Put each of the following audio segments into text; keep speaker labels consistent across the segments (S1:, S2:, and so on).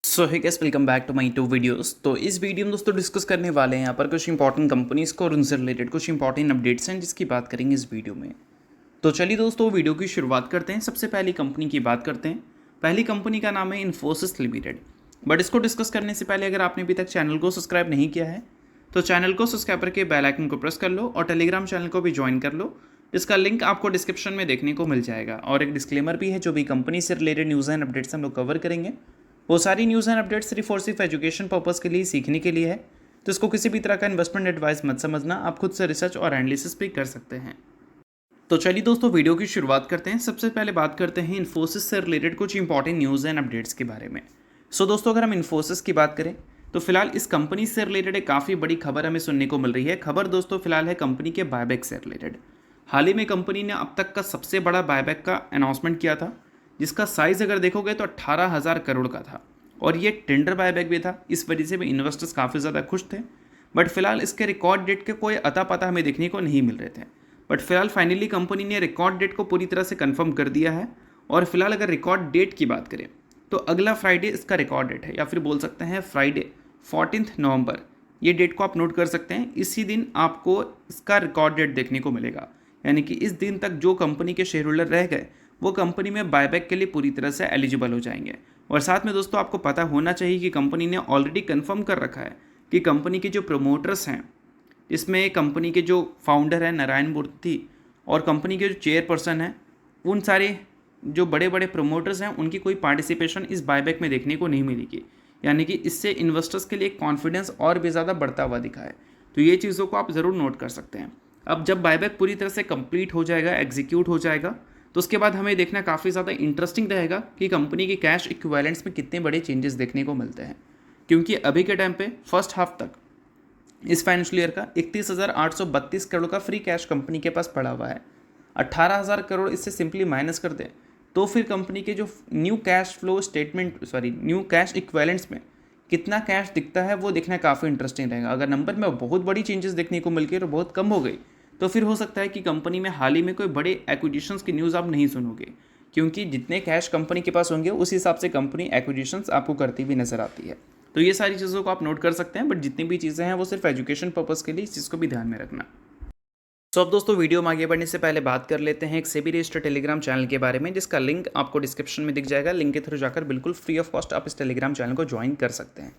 S1: So hi guys, welcome back to my two videos. तो इस video में दोस्तों डिस्कस करने वाले हैं यहाँ पर कुछ इंपॉर्टेंट कंपनीज को और उनसे रिलेटेड कुछ इंपॉर्टेंट अपडेट्स हैं जिसकी बात करेंगे इस वीडियो में। तो चलिए दोस्तों वीडियो की शुरुआत करते हैं। सबसे पहली कंपनी की बात करते हैं। पहली कंपनी का नाम है इन्फोसिस लिमिटेड। बट इसको डिस्कस करने से पहले अगर आपने अभी तक चैनल को सब्सक्राइब नहीं किया है तो चैनल को सब्सक्राइब करके बेल आइकन को प्रेस कर लो और टेलीग्राम चैनल को भी ज्वाइन कर लो, जिसका लिंक आपको डिस्क्रिप्शन में देखने को मिल जाएगा। और एक डिस्क्लेमर भी है, जो भी कंपनी से रिलेटेड न्यूज़ एंड अपडेट्स हम लोग कवर करेंगे वो सारी न्यूज़ एंड अपडेट्स सिर्फ और सिर्फ एजुकेशन पर्पज़ के लिए सीखने के लिए है। तो इसको किसी भी तरह का इन्वेस्टमेंट एडवाइस मत समझना, आप खुद से रिसर्च और एनालिसिस भी कर सकते हैं। तो चलिए दोस्तों वीडियो की शुरुआत करते हैं। सबसे पहले बात करते हैं इन्फोसिस से रिलेटेड कुछ इंपॉर्टेंट न्यूज़ एंड अपडेट्स के बारे में। सो दोस्तों अगर हम इन्फोसिस की बात करें तो फिलहाल इस कंपनी से रिलेटेड एक काफ़ी बड़ी खबर हमें सुनने को मिल रही है। खबर दोस्तों फिलहाल है कंपनी के बायबैक से रिलेटेड। हाल ही में कंपनी ने अब तक का सबसे बड़ा बायबैक का अनाउंसमेंट किया था, जिसका साइज़ अगर देखोगे तो 18,000 करोड़ का था और ये टेंडर बायबैक भी था। इस वजह से भी इन्वेस्टर्स काफ़ी ज़्यादा खुश थे। बट फिलहाल इसके रिकॉर्ड डेट के कोई अता पता हमें देखने को नहीं मिल रहे थे। बट फिलहाल फाइनली कंपनी ने रिकॉर्ड डेट को पूरी तरह से कंफर्म कर दिया है। और फिलहाल अगर रिकॉर्ड डेट की बात करें तो अगला फ्राइडे इसका रिकॉर्ड डेट है, या फिर बोल सकते हैं फ्राइडे 14 नवंबर। ये डेट को आप नोट कर सकते हैं। इसी दिन आपको इसका रिकॉर्ड डेट देखने को मिलेगा, यानी कि इस दिन तक जो कंपनी के शेयर होल्डर रह गए वो कंपनी में बायबैक के लिए पूरी तरह से एलिजिबल हो जाएंगे। और साथ में दोस्तों आपको पता होना चाहिए कि कंपनी ने ऑलरेडी कंफर्म कर रखा है कि कंपनी के जो प्रमोटर्स हैं, इसमें कंपनी के जो फाउंडर हैं नारायण मूर्ति और कंपनी के जो चेयरपर्सन हैं, उन सारे जो बड़े बड़े प्रमोटर्स हैं उनकी कोई पार्टिसिपेशन इस बायबैक में देखने को नहीं मिलेगी। यानी कि इससे इन्वेस्टर्स के लिए कॉन्फिडेंस और भी ज़्यादा बढ़ता हुआ दिखा है। तो ये चीज़ों को आप ज़रूर नोट कर सकते हैं। अब जब बायबैक पूरी तरह से कंप्लीट हो जाएगा, एग्जीक्यूट हो जाएगा, तो उसके बाद हमें देखना काफ़ी ज़्यादा इंटरेस्टिंग रहेगा कि कंपनी के कैश इक्विवेलेंट्स में कितने बड़े चेंजेस देखने को मिलते हैं। क्योंकि अभी के टाइम पे फर्स्ट हाफ तक इस फाइनेंशियल ईयर का 31,832 करोड़ का फ्री कैश कंपनी के पास पड़ा हुआ है। 18,000 करोड़ इससे सिंपली माइनस कर दें तो फिर कंपनी के जो new cash flow statement new cash equivalents में कितना कैश दिखता है वो देखना काफ़ी इंटरेस्टिंग रहेगा। अगर नंबर में बहुत बड़ी चेंजेस देखने को मिल गई और बहुत कम हो गई तो फिर हो सकता है कि कंपनी में हाल ही में कोई बड़े एक्विजिशंस की न्यूज़ आप नहीं सुनोगे, क्योंकि जितने कैश कंपनी के पास होंगे उस हिसाब से कंपनी एक्विजिशंस आपको करती हुई नजर आती है। तो ये सारी चीज़ों को आप नोट कर सकते हैं। बट जितनी भी चीज़ें हैं वो सिर्फ एजुकेशन पर्पज़ के लिए, इस चीज़ को भी ध्यान में रखना। सो अब दोस्तों वीडियो में आगे बढ़ने से पहले बात कर लेते हैं एक सेबी रजिस्टर्ड टेलीग्राम चैनल के बारे में, जिसका लिंक आपको डिस्क्रिप्शन में दिख जाएगा। लिंक के थ्रू जाकर बिल्कुल फ्री ऑफ कॉस्ट आप इस टेलीग्राम चैनल को ज्वाइन कर सकते हैं।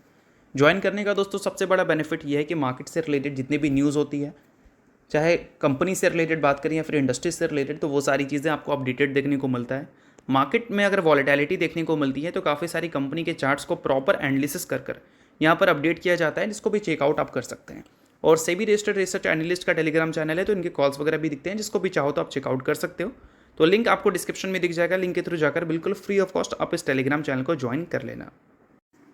S1: ज्वाइन करने का दोस्तों सबसे बड़ा बेनिफिट ये है कि मार्केट से रिलेटेड जितनी भी न्यूज़ होती है, चाहे कंपनी से रिलेटेड बात करें या फिर इंडस्ट्री से रिलेटेड, तो वो सारी चीज़ें आपको अपडेटेड देखने को मिलता है। मार्केट में अगर वॉलेटिलिटी देखने को मिलती है तो काफ़ी सारी कंपनी के चार्ट्स को प्रॉपर एनालिसिस कर यहाँ पर अपडेट किया जाता है, जिसको भी चेकआउट आप कर सकते हैं। और सेबी रजिस्टर्ड रिसर्च एनालिस्ट का टेलीग्राम चैनल है, तो इनके कॉल्स वगैरह भी दिखते हैं, जिसको भी चाहो तो आप चेकआउट कर सकते हो। तो लिंक आपको डिस्क्रिप्शन में दिख जाएगा। लिंक के थ्रू जाकर बिल्कुल फ्री ऑफ कॉस्ट आप इस टेलीग्राम चैनल को ज्वाइन कर लेना।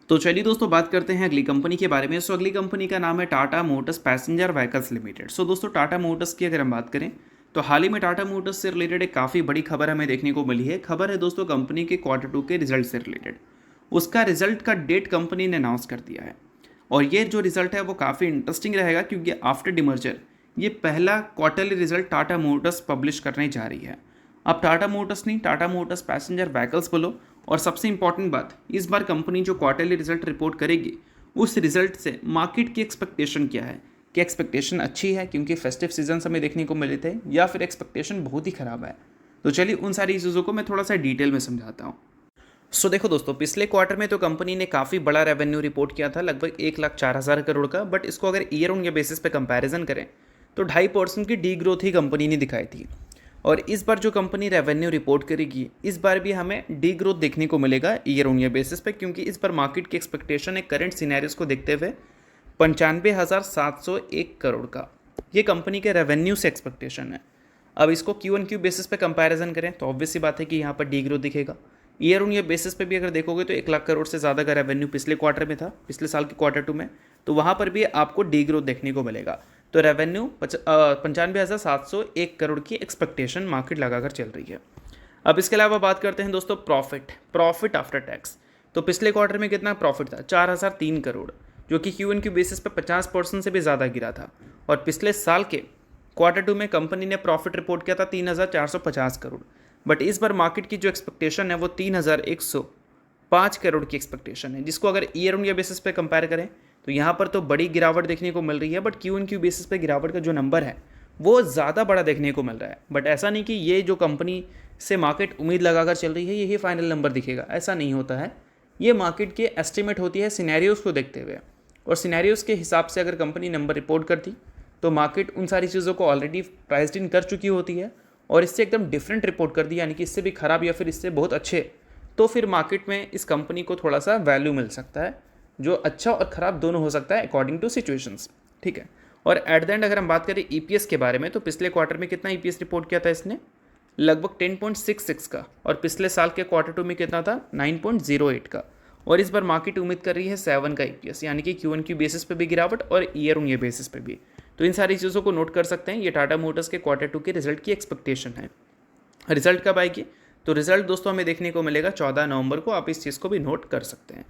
S1: तो चलिए दोस्तों बात करते हैं अगली कंपनी के बारे में। सो अगली कंपनी का नाम है Tata Motors Passenger Vehicles Limited. So दोस्तों टाटा मोटर्स की अगर हम बात करें तो हाल ही में टाटा मोटर्स से रिलेटेड एक काफ़ी बड़ी खबर हमें देखने को मिली है। खबर है दोस्तों कंपनी के Q2 के रिजल्ट से रिलेटेड। उसका रिजल्ट का डेट कंपनी ने अनाउंस कर दिया है और ये जो रिजल्ट है वो काफ़ी इंटरेस्टिंग रहेगा, क्योंकि आफ्टर डिमर्जर ये पहला quarterly result Tata Motors publish करने जा रही है। अब टाटा मोटर्स नहीं, टाटा मोटर्स पैसेंजर व्हीकल्स बोलो। और सबसे इंपॉर्टेंट बात, इस बार कंपनी जो क्वार्टरली रिजल्ट रिपोर्ट करेगी उस रिजल्ट से मार्केट की एक्सपेक्टेशन क्या है। कि एक्सपेक्टेशन अच्छी है क्योंकि फेस्टिव सीजन हमें देखने को मिले थे, या फिर एक्सपेक्टेशन बहुत ही ख़राब है। तो चलिए उन सारी चीज़ों को मैं थोड़ा सा डिटेल में समझाता हूँ। सो देखो दोस्तों, पिछले क्वार्टर में तो कंपनी ने काफ़ी बड़ा रेवेन्यू रिपोर्ट किया था, लगभग 1,04,000 करोड़ का। बट इसको अगर ईयर ऑन ईयर बेसिस पे कंपैरिजन करें तो 2.5% की डी ग्रोथ ही कंपनी ने दिखाई थी। और इस बार जो कंपनी रेवेन्यू रिपोर्ट करेगी इस बार भी हमें डी ग्रोथ देखने को मिलेगा ईयर ऑन ईयर बेसिस पे, क्योंकि इस बार मार्केट की एक्सपेक्टेशन है करंट सिनेरियोस को देखते हुए 95,701 करोड़ का ये कंपनी के रेवेन्यू से एक्सपेक्टेशन है। अब इसको Q1Q बेसिस पे कंपैरिजन करें तो ऑब्वियस सी बात है कि यहाँ पर डी ग्रोथ दिखेगा। ईयर ऑन ईयर बेसिस पे भी अगर देखोगे तो 1 लाख करोड़ से ज़्यादा का रेवेन्यू पिछले क्वार्टर में था, पिछले साल के Q2 में, तो वहाँ पर भी आपको डी ग्रोथ देखने को मिलेगा। तो रेवेन्यू 95,701 करोड़ की एक्सपेक्टेशन मार्केट लगाकर चल रही है। अब इसके अलावा बात करते हैं दोस्तों प्रॉफिट आफ्टर टैक्स। तो पिछले क्वार्टर में कितना प्रॉफिट था? 4,003 करोड़, जो कि Q1Q बेसिस पे 50% से भी ज़्यादा गिरा था। और पिछले साल के Q2 में कंपनी ने प्रॉफिट रिपोर्ट किया था 3,450 करोड़। बट इस बार मार्केट की जो एक्सपेक्टेशन है वो 3,100 5 करोड़ की एक्सपेक्टेशन है, जिसको अगर ईयर ऑन ईयर बेसिस पे कंपेयर करें तो यहाँ पर तो बड़ी गिरावट देखने को मिल रही है, but Q on Q basis पे गिरावट का जो नंबर है वो ज़्यादा बड़ा देखने को मिल रहा है। बट ऐसा नहीं कि ये जो कंपनी से मार्केट उम्मीद लगाकर चल रही है यही फाइनल नंबर दिखेगा, ऐसा नहीं होता है। ये मार्केट के एस्टिमेट होती है सिनेरियोज़ को देखते हुए, और सिनेरियोज़ के हिसाब से अगर कंपनी नंबर रिपोर्ट करती तो मार्केट उन सारी चीज़ों को ऑलरेडी प्राइस्ड इन कर चुकी होती है, और इससे एकदम डिफरेंट रिपोर्ट कर दी, यानी कि इससे भी ख़राब या फिर इससे बहुत अच्छे, तो फिर मार्केट में इस कंपनी को थोड़ा सा वैल्यू मिल सकता है, जो अच्छा और ख़राब दोनों हो सकता है अकॉर्डिंग टू सिचुएशंस, ठीक है। और एट द एंड अगर हम बात करें ईपीएस के बारे में, तो पिछले क्वार्टर में कितना ईपीएस रिपोर्ट किया था इसने, लगभग 10.66 का, और पिछले साल के क्वार्टर 2 में कितना था, 9.08 का। और इस बार मार्केट उम्मीद कर रही है 7 का ईपीएस, यानी कि क्यू एन क्यू बेसिस पे भी गिरावट और ईयर ऑन ईयर बेसिस पे भी। तो इन सारी चीज़ों को नोट कर सकते हैं। ये टाटा मोटर्स के क्वार्टर 2 के रिजल्ट की एक्सपेक्टेशन है। रिजल्ट कब आएगी, तो रिजल्ट दोस्तों हमें देखने को मिलेगा 14 नवंबर को, आप इस चीज़ को भी नोट कर सकते हैं।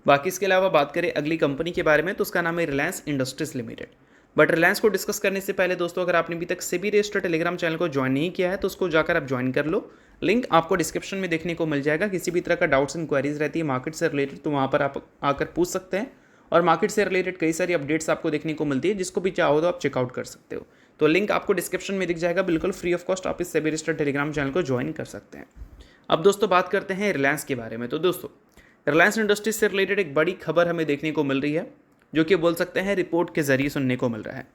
S1: बाकी इसके अलावा बात करें अगली कंपनी के बारे में, तो उसका नाम है Reliance industries limited. But Reliance को डिस्कस करने से पहले दोस्तों, अगर आपने अभी तक सेबी रजिस्टर्ड टेलीग्राम चैनल को ज्वाइन नहीं किया है तो उसको जाकर आप ज्वाइन कर लो। लिंक आपको डिस्क्रिप्शन में देखने को मिल जाएगा। किसी भी तरह का डाउट्स इंक्वायरीज रहती है मार्केट से रिलेटेड तो वहाँ पर आप आकर पूछ सकते हैं, और मार्केट से रिलेटेड कई सारी अपडेट्स आपको देखने को मिलती है, जिसको भी चाहो तो आप चेकआउट कर सकते हो। तो लिंक आपको डिस्क्रिप्शन में दिख जाएगा, बिल्कुल फ्री ऑफ कॉस्ट आप इस सेबी रजिस्टर्ड टेलीग्राम चैनल को ज्वाइन कर सकते हैं। अब दोस्तों बात करते हैं रिलायंस के बारे में। तो दोस्तों रिलायंस इंडस्ट्रीज से रिलेटेड एक बड़ी खबर हमें देखने को मिल रही है, जो कि बोल सकते हैं रिपोर्ट के जरिए सुनने को मिल रहा है।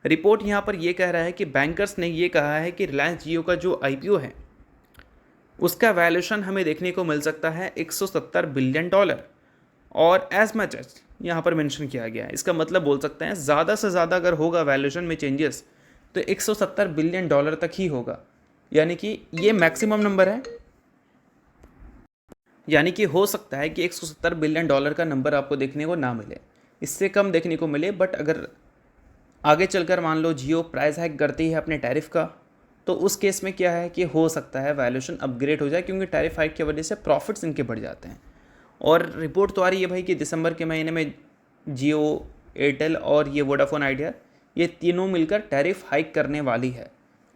S1: रिपोर्ट यहाँ पर यह कह रहा है कि बैंकर्स ने ये कहा है कि रिलायंस जियो का जो आईपीओ है उसका वैल्यूएशन हमें देखने को मिल सकता है $170 बिलियन, और एज मच एज यहाँ पर मेंशन किया गया है। इसका मतलब बोल सकते हैं ज़्यादा से ज़्यादा अगर होगा वैल्यूएशन में चेंजेस तो $170 बिलियन तक ही होगा, यानी कि ये मैक्सिमम नंबर है। यानी कि हो सकता है कि $170 बिलियन का नंबर आपको देखने को ना मिले, इससे कम देखने को मिले। बट अगर आगे चलकर मान लो जियो प्राइस हाइक करती है अपने टैरिफ का, तो उस केस में क्या है कि हो सकता है वैल्यूएशन अपग्रेड हो जाए, क्योंकि टैरिफ हाइक की वजह से प्रॉफिट्स इनके बढ़ जाते हैं। और रिपोर्ट तो आ रही है भाई कि दिसंबर के महीने में जियो, एयरटेल और ये वोडाफोन आइडिया, ये तीनों मिलकर टैरिफ हाइक करने वाली है।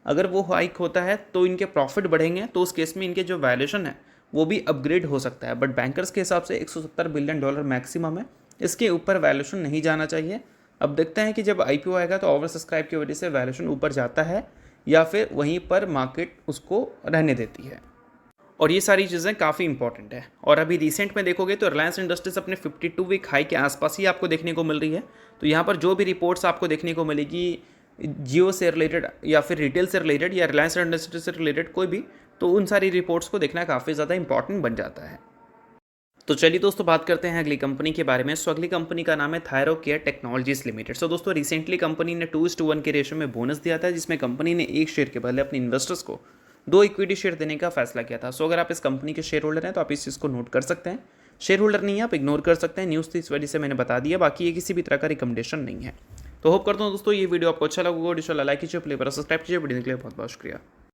S1: अगर वो हाइक होता है तो इनके प्रॉफिट बढ़ेंगे, तो उस केस में इनके जो वैल्यूएशन है वो भी अपग्रेड हो सकता है। बट बैंकर्स के हिसाब से $170 बिलियन मैक्सिमम है, इसके ऊपर वैल्यूएशन नहीं जाना चाहिए। अब देखते हैं कि जब आईपीओ आएगा तो ओवर सब्सक्राइब की वजह से वैल्यूएशन ऊपर जाता है या फिर वहीं पर मार्केट उसको रहने देती है। और ये सारी चीज़ें काफ़ी इंपॉर्टेंट है। और अभी रिसेंट में देखोगे तो रिलायंस इंडस्ट्रीज अपने 52 वीक हाई के आसपास ही आपको देखने को मिल रही है। तो यहाँ पर जो भी रिपोर्ट्स आपको देखने को मिलेगी जियो से रिलेटेड या फिर रिटेल से रिलेटेड या रिलायंस इंडस्ट्रीज से रिलेटेड कोई भी, तो उन सारी रिपोर्ट्स को देखना काफ़ी ज़्यादा इंपॉर्टेंट बन जाता है। तो चलिए दोस्तों बात करते हैं अगली कंपनी के बारे में। सो अगली कंपनी का नाम है थायरोकेयर टेक्नोलॉजीज लिमिटेड। सो दोस्तों रिसेंटली कंपनी ने 2:1 के रेशियो में बोनस दिया था, जिसमें कंपनी ने एक शेयर के बदले अपने इन्वेस्टर्स को 2 इक्विटी शेयर देने का फैसला किया था। सो अगर आप इस कंपनी के शेयर होल्डर हैं तो आप इस चीज़ को नोट कर सकते हैं। शेयर होल्डर नहीं है आप इग्नोर कर सकते हैं, न्यूज़ थी इस वजह से मैंने बता दिया, बाकी ये किसी भी तरह का रिकमेंडेशन नहीं है। तो होप करता हूँ दोस्तों ये वीडियो आपको अच्छा लगा, लाइक कीजिए, प्ले पर सब्सक्राइब कीजिए। वीडियो के लिए बहुत बहुत शुक्रिया।